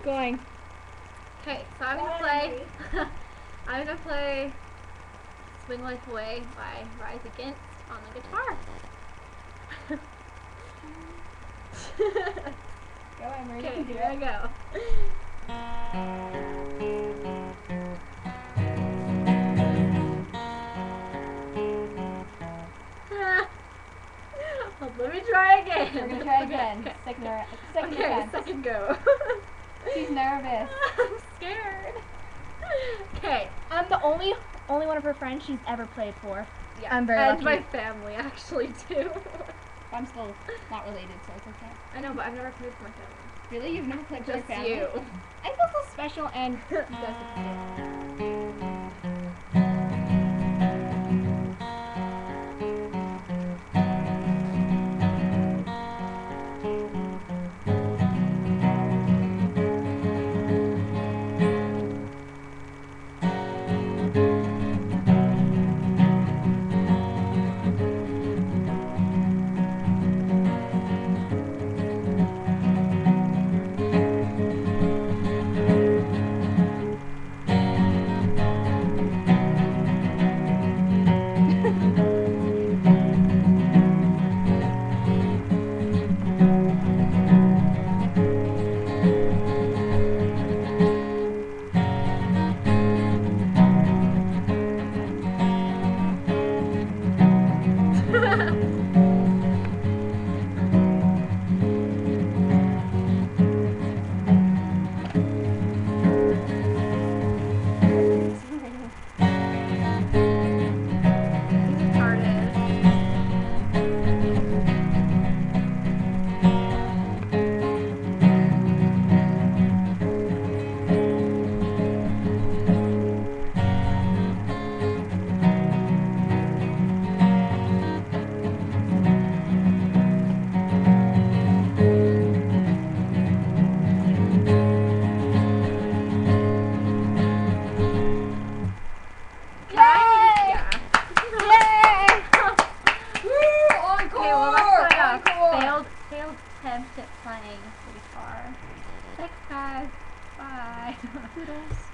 Going. Okay, so I'm gonna play. I'm gonna play "Swing Life Away" by Rise Against on the guitar. Go, Emery. Okay, You can do here I it. go. Let me try again. We're gonna try again. Okay. Second Okay, attempt. second go. She's nervous. I'm scared. Okay. I'm the only one of her friends she's ever played for. Yeah. I'm very and lucky. my family actually too. I'm still not related, so it's okay. I know, but I've never played for my family. Really? You've never played for your Just family? you. I feel so special and failed attempt at playing the guitar. Thanks guys. Bye. Toodles.